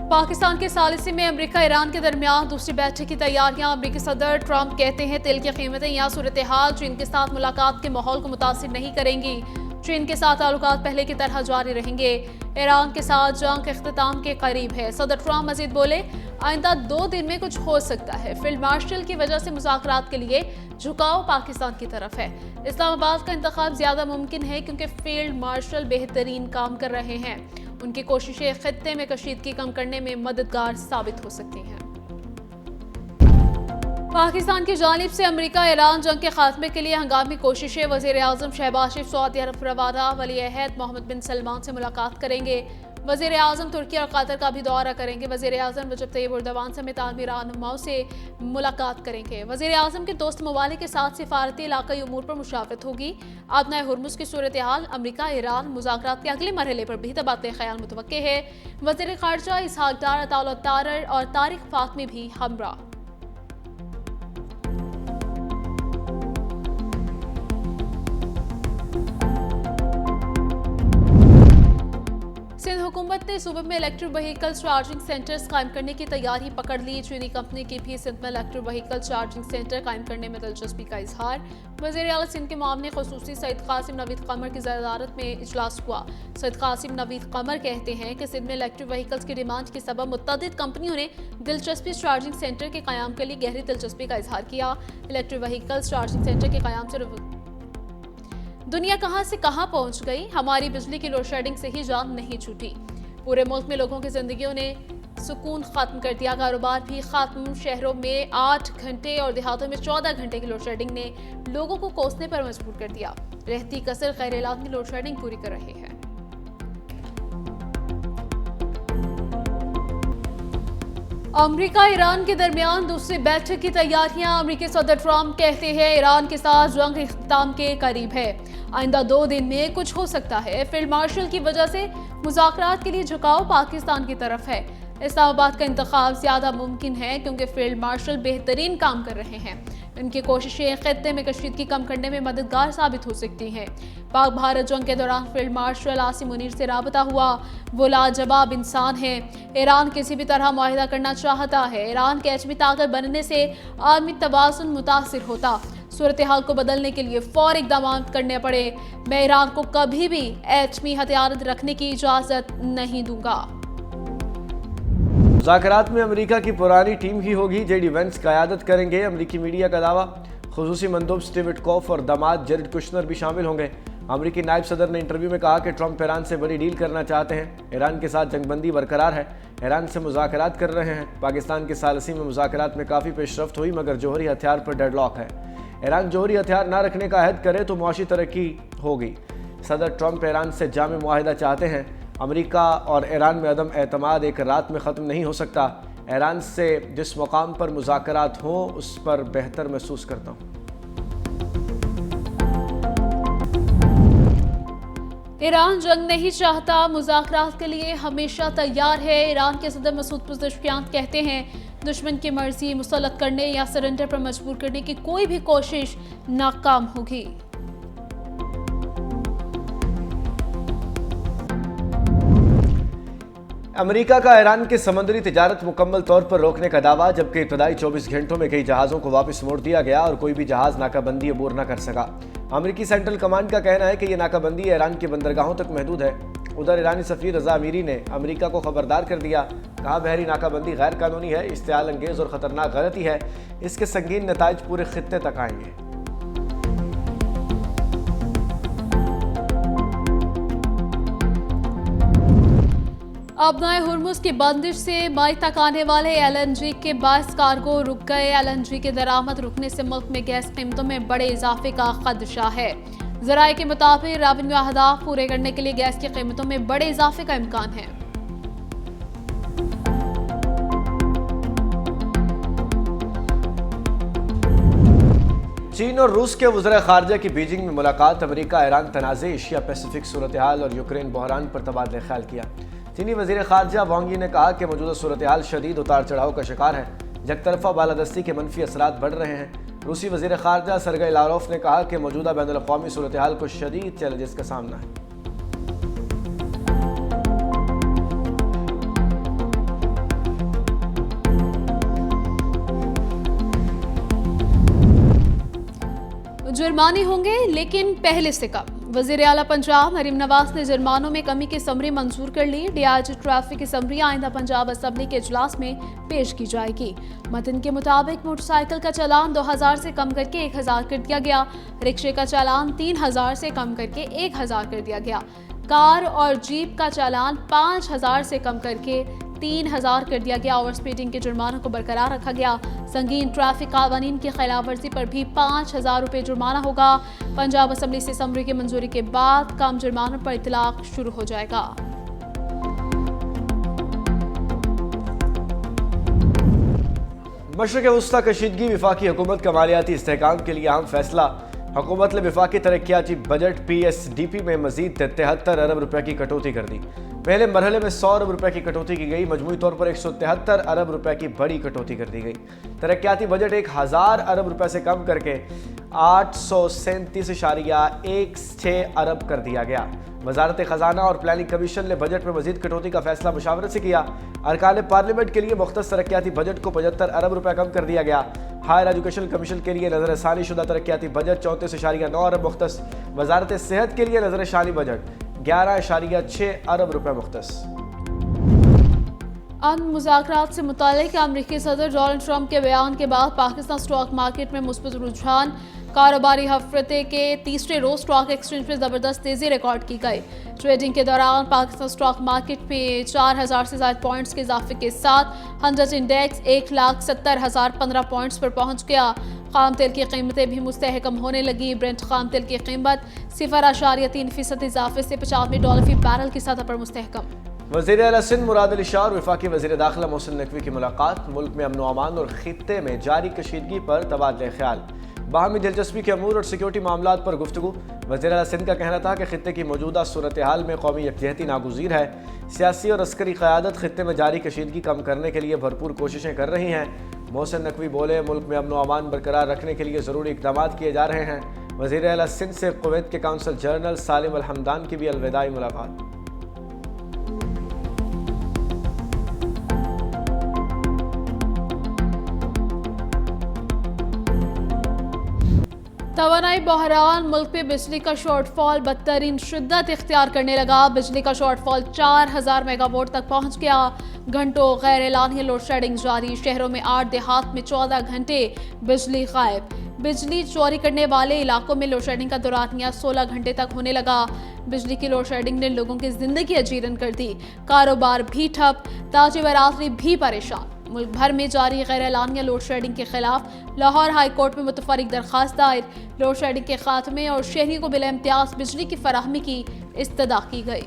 पाकिस्तान के सालिसी में America Iran के दरमियान दूसरी बैठक की तैयारियां। अमेरिकी सदर ट्रंप कहते हैं तेल की कीमतें या सूरत हाल चीन के साथ मुलाकात के माहौल को मुतासिर नहीं करेंगी। चीन के साथ ताल्लुकात पहले की तरह जारी रहेंगे। ईरान के साथ जंग इख्तिताम के करीब है। सदर ट्रंप मजीद बोले, आइंदा 2 दिन में कुछ हो सकता है। फील्ड मार्शल की वजह से मुज़ाकरात के लिए झुकाव पाकिस्तान की तरफ है। इस्लामाबाद का इंतखाब ज्यादा मुमकिन है क्योंकि फील्ड मार्शल बेहतरीन काम कर रहे हैं। उनकी कोशिशें खित्ते में कशीदगी कम करने में मददगार साबित हो सकती हैं। पाकिस्तान की जानिब से अमेरिका ईरान जंग के खात्मे के लिए हंगामी कोशिशें। वज़ीर आज़म शहबाज शरीफ सऊदी अरब रवाना वली अहद मोहम्मद बिन सलमान से मुलाकात करेंगे। वज़ीर आज़म तुर्की और कतर का भी दौरा करेंगे। वज़ीर आज़म रजब तैयब एर्दोगान समेत आलमी रहनुमाओं से मुलाकात करेंगे। वज़ीर आज़म के दोस्त ममालिक के साथ सिफारती इलाक़ाई उमूर पर मुशावरत होगी। आबनाए हुर्मुज़ की सूरत हाल, अमेरिका ईरान मुज़ाकरात के अगले मरहले पर भी तबादले ख्याल मुतवक्के है। वज़ीर ख़ारजा इसहाक डार, अताउल्लाह तारर और तारिक फातमी भी हमरा। सिंध हुकूमत ने सूबे में इलेक्ट्रिक व्हीकल चार्जिंग सेंटर्स कायम करने की तैयारी पकड़ ली। चीनी कंपनी की भी सिंध में इलेक्ट्रिक व्हीकल चार्जिंग सेंटर कायम करने में दिलचस्पी का इजहार। वज़ीर आला सिंध के मामले ख़ुसूसी सईद क़ासिम नवीद क़मर की ज़ियारत में इजलास हुआ। सईद क़ासिम नवीद क़मर कहते हैं कि सिंध में इलेक्ट्रिक व्हीकल्स की डिमांड के सबब मुतअद्दिद कंपनियों ने दिलचस्पी चार्जिंग सेंटर के क़याम के लिए गहरी दिलचस्पी का इजहार किया। इलेक्ट्रिक व्हीकल्स चार्जिंग सेंटर के क़याम से दुनिया कहां से कहां पहुंच गई। हमारी बिजली की लोड शेडिंग से ही जान नहीं छूटी। पूरे मुल्क में लोगों की जिंदगियों ने सुकून खत्म कर दिया। कारोबार भी खत्म। शहरों में 8 घंटे और देहातों में 14 घंटे की लोड शेडिंग ने लोगों को कोसने पर मजबूर कर दिया। रहती कसर गैर लाजमी लोड शेडिंग पूरी कर रहे हैं। अमेरिका ईरान के दरमियान दूसरी बैठक की तैयारियां। अमेरिकी सदर ट्रंप कहते हैं ईरान के साथ जंग इख्तिताम के करीब है। आइंदा 2 दिन में कुछ हो सकता है। फील्ड मार्शल की वजह से मुज़ाकरात के लिए झुकाव पाकिस्तान की तरफ है। इस्लामाबाद का इंतखाब ज्यादा मुमकिन है क्योंकि फील्ड मार्शल बेहतरीन काम कर रहे हैं। इनकी कोशिशें खित्ते में कशीदगी कम करने में मददगार साबित हो सकती हैं। पाक भारत जंग के दौरान फील्ड मार्शल आसिम मुनीर से राबता हुआ। वो लाजवाब इंसान है। ईरान किसी भी तरह मुआहिदा करना चाहता है। ईरान के एटमी ताकत बनने से आलमी तवाज़ुन मुतासिर होता। सूरत हाल को बदलने के लिए फौरी इक़दाम करने पड़े। मैं ईरान को कभी भी एटमी हथियार रखने की इजाज़त नहीं दूंगा। मुज़ाकरात में अमेरिका की पुरानी टीम ही होगी। जेडी वेंस क़यादत करेंगे। अमेरिकी मीडिया का दावा। ख़ुसूसी मंदूब स्टीव विटकॉफ और दामाद जेरेड कुशनर भी शामिल होंगे। अमेरिकी नायब सदर ने इंटरव्यू में कहा कि ट्रंप ईरान से बड़ी डील करना चाहते हैं। ईरान के साथ जंगबंदी बरकरार है। ईरान से मुज़ाकरात कर रहे हैं। पाकिस्तान के सालिसी में मुज़ाकरात में काफ़ी पेशरफ्त हुई मगर जौहरी हथियार पर डेडलॉक है। ईरान जौहरी हथियार ना रखने का अहद करे तो मुआशी तरक्की होगी। सदर ट्रंप ईरान से जामे मुआहिदा चाहते हैं। अमेरिका और ईरान में अदम एतमाद एक रात में ख़त्म नहीं हो सकता। ईरान से जिस मुकाम पर मुज़ाकरात हों उस पर बेहतर महसूस करता हूँ। ईरान जंग नहीं चाहता, मुज़ाकरात के लिए हमेशा तैयार है। ईरान के सदर मसूद पज़ेश्कियान कहते हैं दुश्मन की मर्जी मुसल्लत करने या सरेंडर पर मजबूर करने की कोई भी कोशिश नाकाम होगी। अमेरिका का ईरान के समुद्री तिजारत मुकम्मल तौर पर रोकने का दावा, जबकि इब्तदाई 24 घंटों में कई जहाज़ों को वापस मोड़ दिया गया और कोई भी जहाज़ नाकाबंदी अबूर न कर सका। अमेरिकी सेंट्रल कमांड का कहना है कि यह नाकाबंदी ईरान की बंदरगाहों तक महदूद है। उधर ईरानी सफ़ीर रज़ा अमीरी ने अमेरिका को खबरदार कर दिया। कहा बहरी नाकाबंदी गैर कानूनी है, इश्तियाल अंगेज़ और ख़तरनाक गलती है। इसके संगीन नताइज पूरे खित्ते तक आएंगे। आबनाए हुर्मुज़ की बंदिश से मई तक आने वाले LNG के 22 कार्गो रुक गए। LNG के दरामद रुकने से मुल्क में गैस कीमतों में बड़े इजाफे का खदशा है। ज़राए के मुताबिक रेवेन्यू अहदाफ पूरे करने के लिए गैस की कीमतों में बड़े इजाफे का इम्कान है। चीन और रूस के वज़ीर ख़ारजा की बीजिंग में मुलाकात। अमेरिका ईरान तनाज़े, एशिया पैसिफिक सूरत हाल और यूक्रेन बहरान पर तबादला ख्याल किया। चीनी वज़ीर ख़ारजा वांग यी ने कहा कि मौजूदा सूरत हाल शदीद उतार चढ़ाव का शिकार है। यकतरफा बालादस्ती के मनफी असरात बढ़ रहे हैं। रूसी वज़ीर ख़ारजा सरगई लारोफ ने कहा कि मौजूदा बैनुल-अक़वामी सूरत हाल को शदीद चैलेंजेस का सामना है। जुर्माने होंगे, लेकिन पहले से कम। वजीर आला पंजाब मरीम नवाज ने जुर्मानों में कमी की समरी मंजूर कर ली। डीआईजी ट्रैफिक की समरी आइंदा पंजाब असेंबली के इजलास में पेश की जाएगी। मतन के मुताबिक मोटरसाइकिल का चालान 2000 से कम करके 1000 कर दिया गया। रिक्शे का चालान 3000 से कम करके 1000 कर दिया गया। कार और जीप का चालान 5000 से कम करके 3000 कर दिया गया। ओवर स्पीडिंग के जुर्मानों को बरकरार रखा गया। संगीन ट्रैफिक कानून की खिलाफ वर्जी पर भी 5000 रुपये जुर्माना होगा। पंजाब असेंबली से समरी की मंजूरी के बाद कम जुर्मानों पर इतलाक शुरू हो जाएगा। मशरक़ वस्ता कशीदगी वफाकी हुकूमत का मालियाती इस्तेहकाम के लिए अहम फैसला। हुकूमत ने वफाकी तरक्याती बजट PSDP में मजीद 73 अरब रुपए की कटौती कर दी। पहले मरहले में 100 अरब रुपए की कटौती की गई। मजमूई तौर पर 173 अरब रुपए की बड़ी कटौती कर दी गई। तरक्याती बजट 1000 अरब रुपए से कम करके 837.16 अरब कर दिया गया। वजारत खजाना और प्लानिंग कमीशन ने बजट में मजीद कटौती का फैसला मुशावरत से किया। अरकान पार्लियामेंट के लिए मुख्तस तरक्याती बजट को 75 अरब रुपए कम कर दिया गया। हायर एजुकेशन कमीशन के लिए नजरसानी शुदा तरक्याती बजट 34.9 अरब मुख्तस। वजारत सेहत के लिए नजरसानी बजट 11.6 अरब रुपए मुख्तस। मुज़ाकरात से मुताल्लिक़ अमरीकी सदर डोनाल्ड ट्रंप के बयान के बाद पाकिस्तान स्टॉक मार्केट में मुस्बत रुझान। कारोबारी हफ्ते के तीसरे रोज स्टॉक एक्सचेंज में ज़बरदस्त तेज़ी रिकॉर्ड की गई। ट्रेडिंग के दौरान पाकिस्तान स्टॉक मार्केट में 4000 से ज़ायद पॉइंट्स के इजाफे के साथ 100 इंडेक्स 1,70,015 पॉइंट्स पर पहुंच गया। खाम तेल की कीमतें भी मुस्तहकम होने लगी। ब्रेंट खाम तेल की कीमत 0.3% इजाफे से $95 फी बैरल की सतह पर मुस्तहकम। वज़ीर आला सिंध मुराद अली शाह और वफाकी वज़ीर दाखिला मोहसिन नकवी की मुलाकात। मुल्क में अमन व अमान और खित्ते में जारी कशीदगी पर तबादले ख्याल। बाहमी दिलचस्पी के अमूर और सिक्योरिटी मामलात पर गुफ्तगू। वज़ीर आला सिंध का कहना था कि खित्ते की मौजूदा सूरत हाल में कौमी यकजहती नागुज़ीर है। सियासी और अस्करी क़यादत खित्ते में जारी कशीदगी कम करने के लिए भरपूर कोशिशें कर रही हैं। मोहसिन नकवी बोले, मुल्क में अमन व अमान बरकरार रखने के लिए ज़रूरी इक़दाम किए जा रहे हैं। वज़ीर आला सिंध से कुवैत के काउंसल जनरल सालिम अल हमदान की भी अलविदाई मुलाकात। तवानाई बहरान। मुल्क में बिजली का शॉर्टफॉल बदतरीन शिद्दत इख्तियार करने लगा। बिजली का शॉर्टफॉल 4000 मेगावाट तक पहुंच गया। घंटों गैर एलानिया लोड शेडिंग जारी। शहरों में 8, देहात में 14 घंटे बिजली गायब। बिजली चोरी करने वाले इलाकों में लोड शेडिंग का दौरानिया 16 घंटे तक होने लगा। बिजली की लोड शेडिंग ने लोगों की जिंदगी अजीरन कर दी। कारोबार भी ठप, ताजे बरादरी भी परेशान। मुल्क भर में जारी गैर एलानिया लोड शेडिंग के खिलाफ लाहौर हाई कोर्ट में मुतफरिक दरखास्त दायर। लोड शेडिंग के खात्मे और शहरी को बिला इम्तियाज बिजली की फराहमी की इस्तदा की गई।